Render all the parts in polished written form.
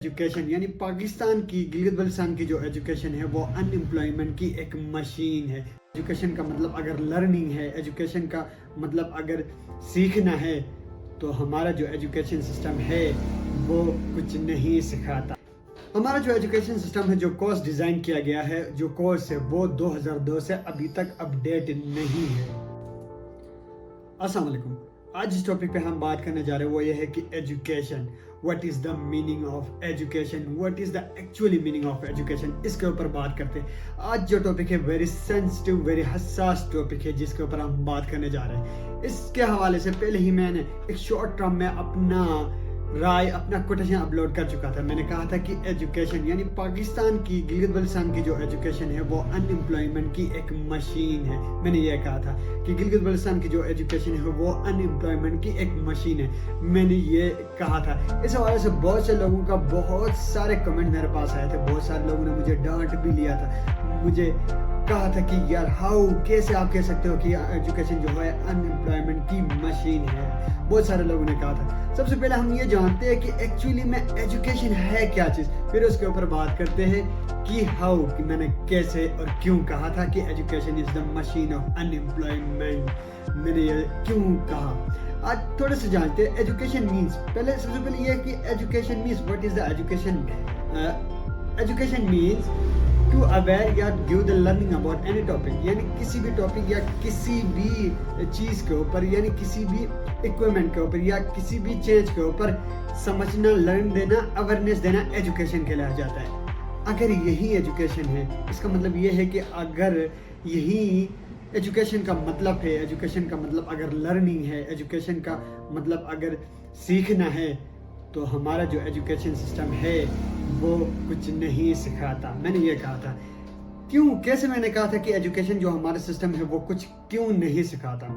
Education यानी पाकिस्तान की गिलगित बल्तिस्तान की जो एजुकेशन है वो अनएम्प्लॉयमेंट की एक मशीन है। एजुकेशन का मतलब अगर लर्निंग है, एजुकेशन का मतलब अगर सीखना है, तो हमारा जो एजुकेशन सिस्टम है वो कुछ नहीं सिखाता। हमारा जो एजुकेशन सिस्टम है, जो कोर्स डिज़ाइन किया गया है, जो कोर्स है वो 2002 से अभी तक अपडेट नहीं है। अस्सलाम वालेकुम। आज जिस टॉपिक पे हम बात करने जा रहे हैं वो ये है कि education, what is the meaning of education, what is the actually meaning of education, इसके ऊपर बात करते हैं। आज जो टॉपिक है वेरी सेंसिटिव, वेरी हसास टॉपिक है जिसके ऊपर हम बात करने जा रहे हैं। इसके हवाले से पहले ही मैंने एक शॉर्ट टर्म में अपना राय, अपना कोटेशन अपलोड कर चुका था। मैंने कहा था कि एजुकेशन यानी पाकिस्तान की गिलगित बल्तिस्तान की जो एजुकेशन है वो अनएम्प्लॉयमेंट की एक मशीन है। मैंने ये कहा था कि गिलगित बल्तिस्तान की जो एजुकेशन है वो अनएम्प्लॉयमेंट की एक मशीन है। मैंने ये कहा था। इस हवाले से बहुत से लोगों का बहुत सारे कमेंट मेरे पास आए थे। बहुत सारे लोगों ने मुझे डांट भी लिया था, मुझे कहा था कि यार कैसे आप कह सकते हो कि एजुकेशन जो है अनएम्प्लॉयमेंट की मशीन है। बहुत सारे लोगों ने कहा था। सबसे पहले हम ये जानते हैं कि एक्चुअली में एजुकेशन है क्या चीज़, फिर उसके ऊपर बात करते हैं कि कि मैंने कैसे और क्यों कहा था कि education is the machine of unemployment. मैंने ये क्यों कहा, आज थोड़े से जानते हैं। एजुकेशन मीन्स, पहले सबसे पहले ये कि education means what is the education. Education means to aware या give the learning about any topic, यानी किसी भी टॉपिक या किसी भी चीज़ के ऊपर, यानी किसी भी इक्विपमेंट के ऊपर या किसी भी चीज़ के ऊपर समझना, लर्न देना, अवेयरनेस देना एजुकेशन कहलाया जाता है। अगर यही एजुकेशन है, इसका मतलब ये है कि अगर यही एजुकेशन का मतलब है, एजुकेशन का मतलब अगर लर्निंग है, एजुकेशन का मतलब अगर सीखना है, तो हमारा जो एजुकेशन सिस्टम है वो कुछ नहीं सिखाता। मैंने ये कहा था। क्यों, कैसे मैंने कहा था कि एजुकेशन जो हमारा सिस्टम है वो कुछ क्यों नहीं सिखाता।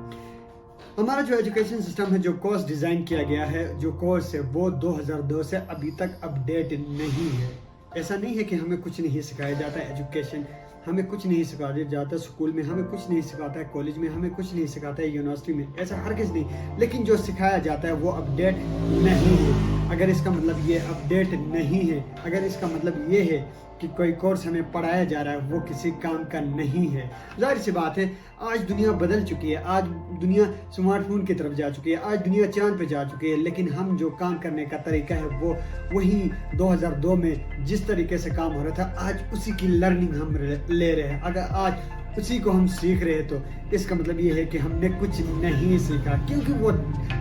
हमारा जो एजुकेशन सिस्टम है, जो कोर्स डिज़ाइन किया गया है, जो कोर्स है वो 2002 से अभी तक अपडेट नहीं है। ऐसा नहीं है कि हमें कुछ नहीं सिखाया जाता है। एजुकेशन हमें कुछ नहीं सिखाया जाता, स्कूल में हमें कुछ नहीं सिखाता है, कॉलेज में हमें कुछ नहीं सिखाता है, यूनिवर्सिटी में, ऐसा हर किसी नहीं। लेकिन जो सिखाया जाता है वो अपडेट नहीं है। अगर इसका मतलब ये अपडेट नहीं है, अगर इसका मतलब ये है कि कोई कोर्स हमें पढ़ाया जा रहा है वो किसी काम का नहीं है, जाहिर सी बात है आज दुनिया बदल चुकी है, आज दुनिया स्मार्टफोन की तरफ जा चुकी है, आज दुनिया चांद पे जा चुकी है। लेकिन हम जो काम करने का तरीका है वो वही 2002 में जिस तरीके से काम हो रहा था, आज उसी की लर्निंग हम ले रहे हैं। अगर आज उसी को हम सीख रहे हैं तो इसका मतलब ये है कि हमने कुछ नहीं सीखा, क्योंकि वो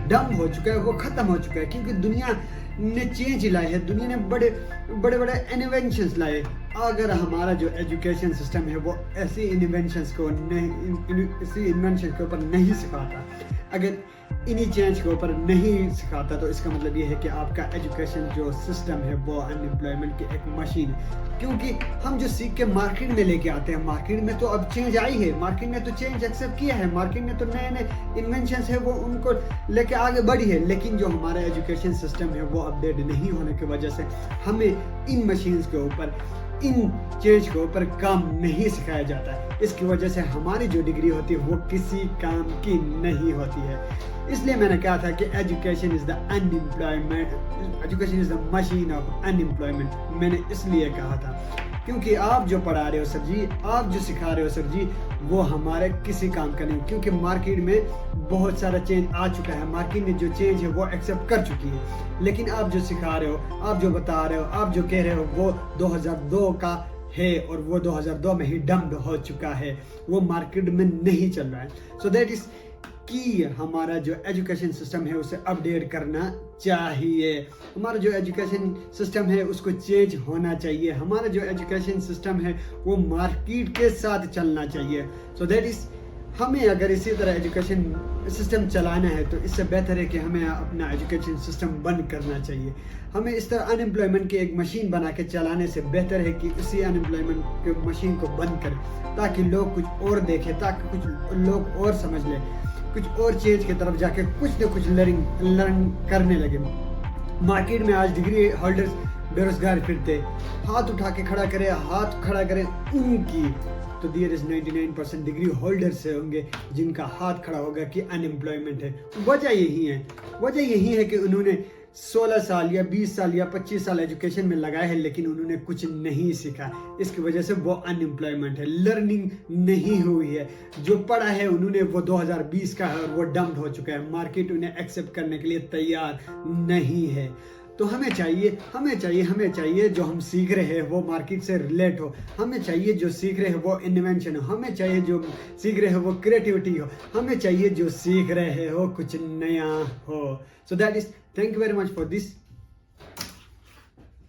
डम हो चुका है, वो ख़त्म हो चुका है। क्योंकि दुनिया ने चेंज लाए हैं, दुनिया ने बड़े बड़े इन्वेंशंस लाए। अगर हमारा जो एजुकेशन सिस्टम है वो ऐसी इन्वेंशंस को नहीं, इसी इन्वेंशन के ऊपर नहीं सिखाता, अगर इन्हीं चेंज के ऊपर नहीं सिखाता, तो इसका मतलब ये है कि आपका एजुकेशन जो सिस्टम है वो अनएम्प्लॉयमेंट की एक मशीन है। क्योंकि हम जो सीख के मार्केट में लेके आते हैं, मार्केट में तो अब चेंज आई है, मार्केट ने तो चेंज एक्सेप्ट किया है, मार्केट ने तो नए नए इन्वेंशंस है वो उनको लेके आगे बढ़ी है। लेकिन जो हमारा एजुकेशन सिस्टम है वो अपडेट नहीं होने की वजह से हमें इन मशीन्स के ऊपर, इन चीज के ऊपर काम नहीं सिखाया जाता है। इसकी वजह से हमारी जो डिग्री होती है वो किसी काम की नहीं होती है। इसलिए मैंने कहा था कि education is the unemployment, education is the machine of unemployment. मैंने इसलिए कहा था क्योंकि आप जो पढ़ा रहे हो सर जी, आप जो सिखा रहे हो सर जी, वो हमारे किसी काम का नहीं। क्योंकि मार्केट में बहुत सारा चेंज आ चुका है, मार्केट ने जो चेंज है वो एक्सेप्ट कर चुकी है। लेकिन आप जो सिखा रहे हो, आप जो बता रहे हो, आप जो कह रहे हो वो 2002 का है और वो 2002 में ही डम्प हो चुका है, वो मार्केट में नहीं चल रहा है। सो दैट इज कि हमारा जो एजुकेशन सिस्टम है उसे अपडेट करना चाहिए। हमारा जो एजुकेशन सिस्टम है उसको चेंज होना चाहिए। हमारा जो एजुकेशन सिस्टम है वो मार्केट के साथ चलना चाहिए। सो दैट इज, हमें अगर इसी तरह एजुकेशन सिस्टम चलाना है तो इससे बेहतर है कि हमें अपना एजुकेशन सिस्टम बंद करना चाहिए। हमें इस तरह अनएम्प्लॉयमेंट की एक मशीन बना के चलाने से बेहतर है कि इसी अनएम्प्लॉयमेंट की मशीन को बंद करें, ताकि लोग कुछ और देखें, ताकि कुछ लोग और समझ लें, कुछ और चीज़ की तरफ जाके कुछ न कुछ लर्न करने लगे। मार्केट में आज डिग्री होल्डर्स बेरोजगार फिरते, हाथ उठा के खड़ा करें, हाथ खड़ा करें उनकी, तो देयर इज 99% डिग्री होल्डर्स होंगे जिनका हाथ खड़ा होगा कि अनएम्प्लॉयमेंट है। वजह यही है कि उन्होंने 16 साल या 20 साल या 25 साल एजुकेशन में लगाए हैं लेकिन उन्होंने कुछ नहीं सीखा, इसकी वजह से वो अनएम्प्लॉयमेंट है, लर्निंग नहीं हुई है। जो पढ़ा है उन्होंने वो 2020 का है और वो डम्प्ड हो चुका है, मार्केट उन्हें एक्सेप्ट करने के लिए तैयार नहीं है। तो हमें चाहिए जो हम सीख रहे हैं वो मार्केट से रिलेट हो, हमें चाहिए जो सीख रहे हैं वो इन्वेंशन हो, हमें चाहिए जो सीख रहे हो वो क्रिएटिविटी हो, हमें चाहिए जो सीख रहे हो कुछ नया हो। So that is, thank you very much for this.